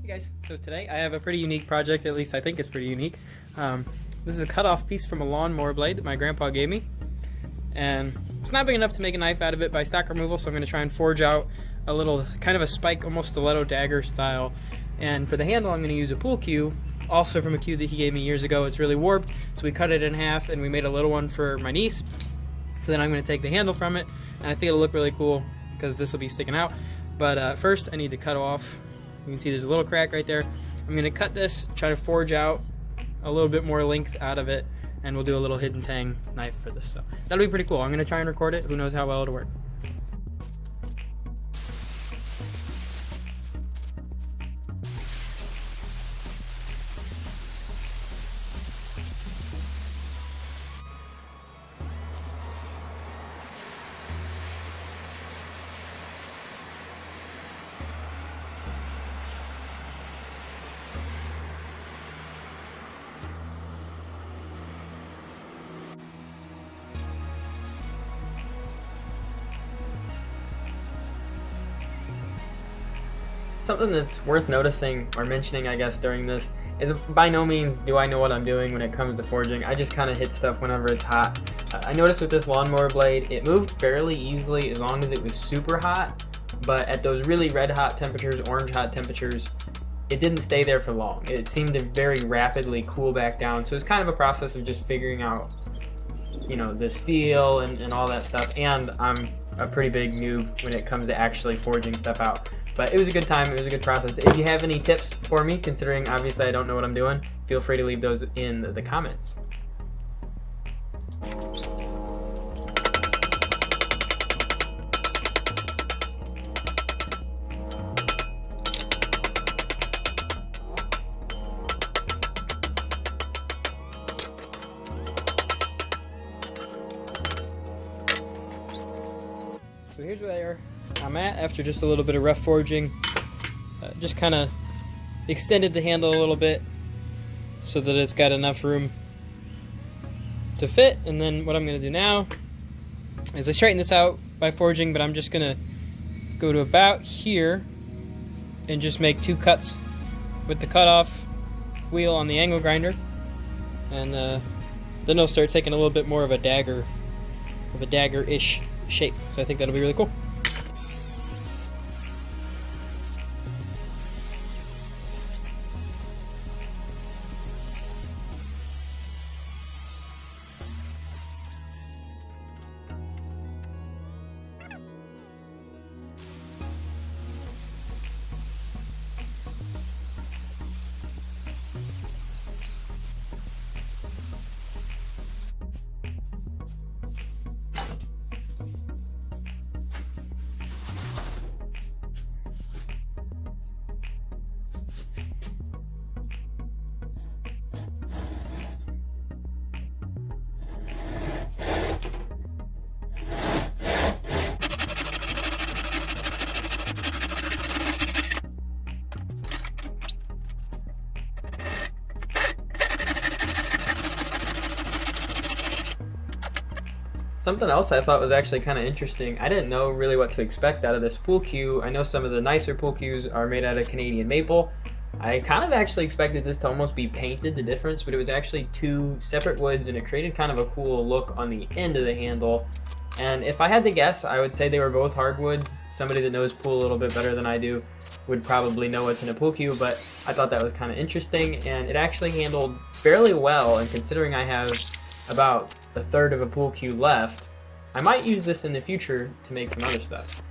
Hey guys, so today I have a pretty unique project, at least I think it's pretty unique. This is a cut-off piece from a lawnmower blade that my grandpa gave me. And it's not big enough to make a knife out of it by stock removal, so I'm going to try and forge out a little, kind of a spike, almost stiletto dagger style. And for the handle I'm going to use a pool cue, also from a cue that he gave me years ago. It's really warped, so we cut it in half and we made a little one for my niece. So then I'm going to take the handle from it, and I think it'll look really cool because this will be sticking out. But first I need to cut off. You can see there's a little crack right there. I'm going to cut this, try to forge out a little bit more length out of it, and we'll do a little hidden tang knife for this. So that'll be pretty cool. I'm going to try and record it. Who knows how well it'll work. Something that's worth noticing or mentioning, I guess, during this is by no means do I know what I'm doing when it comes to forging. I just kind of hit stuff whenever it's hot. I noticed with this lawnmower blade, it moved fairly easily as long as it was super hot, but at those really red hot temperatures, orange hot temperatures, it didn't stay there for long. It seemed to very rapidly cool back down, so it's kind of a process of just figuring out, you know, the steel and all that stuff, and I'm a pretty big noob when it comes to actually forging stuff out. But it was a good time, it was a good process. If you have any tips for me, considering obviously I don't know what I'm doing, feel free to leave those in the comments. So here's where I'm at after just a little bit of rough forging. Just kind of extended the handle a little bit so that it's got enough room to fit. And then what I'm going to do now is I straighten this out by forging, but I'm just going to go to about here and just make 2 cuts with the cutoff wheel on the angle grinder. And then it'll start taking a little bit more of a dagger-ish shape. So I think that'll be really cool. Something else I thought was actually kind of interesting, I didn't know really what to expect out of this pool cue. I know some of the nicer pool cues are made out of Canadian maple. I kind of actually expected this to almost be painted, the difference, but it was actually 2 separate woods, and it created kind of a cool look on the end of the handle. And if I had to guess, I would say they were both hardwoods. Somebody that knows pool a little bit better than I do would probably know what's in a pool cue, but I thought that was kind of interesting, and it actually handled fairly well, and considering I have about a third of a pool cue left, I might use this in the future to make some other stuff.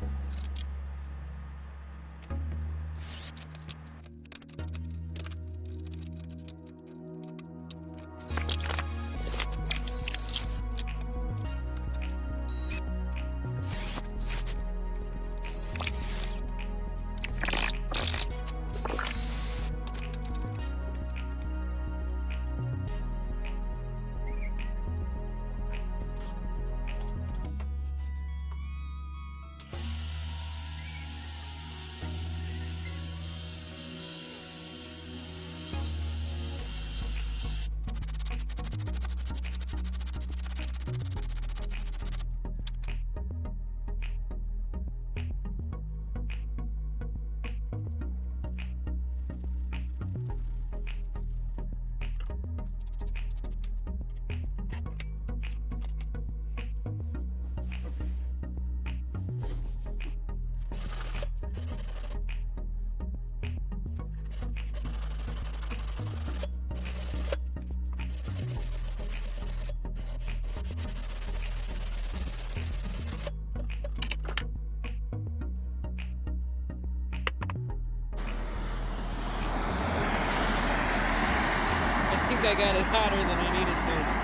think I got it hotter than I needed to.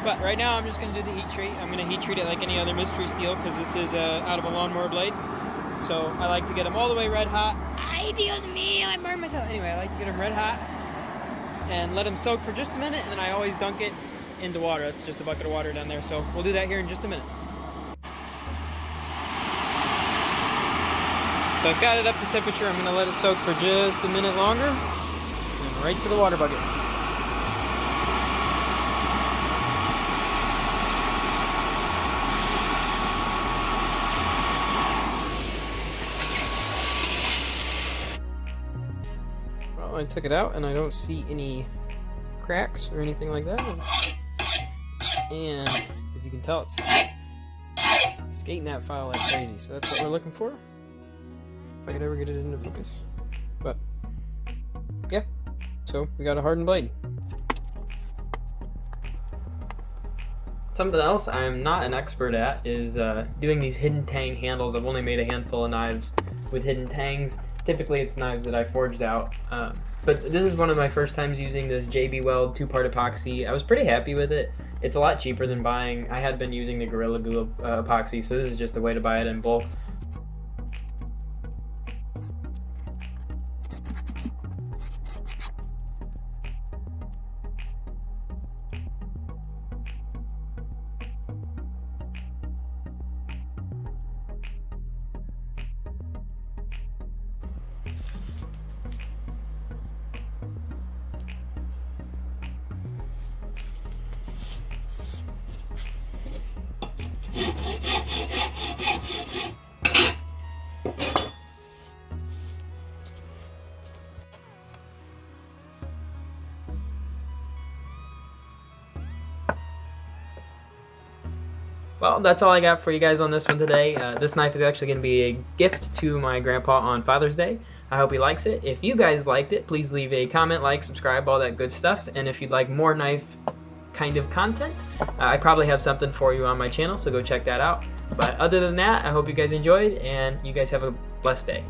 But right now I'm just going to do the heat treat. I'm going to heat treat it like any other mystery steel because this is out of a lawnmower blade. So I like to get them all the way red hot. Ay, Dios mío, I burned myself. Anyway, I like to get them red hot and let them soak for just a minute, and then I always dunk it into water. That's just a bucket of water down there. So we'll do that here in just a minute. So I've got it up to temperature. I'm going to let it soak for just a minute longer. And right to the water bucket. Well, I took it out and I don't see any cracks or anything like that. And if you can tell, it's skating that file like crazy. So that's what we're looking for. If I could ever get it into focus. But yeah, so we got a hardened blade. Something else I'm not an expert at is doing these hidden tang handles. I've only made a handful of knives with hidden tangs. Typically it's knives that I forged out. But this is one of my first times using this JB Weld 2-part epoxy. I was pretty happy with it. It's a lot cheaper than buying. I had been using the Gorilla Glue epoxy, so this is just a way to buy it in bulk. Well, that's all I got for you guys on this one today. This knife is actually going to be a gift to my grandpa on Father's Day. I hope he likes it. If you guys liked it, please leave a comment, like, subscribe, all that good stuff. And if you'd like more knife kind of content, I probably have something for you on my channel, so go check that out. But other than that, I hope you guys enjoyed, and you guys have a blessed day.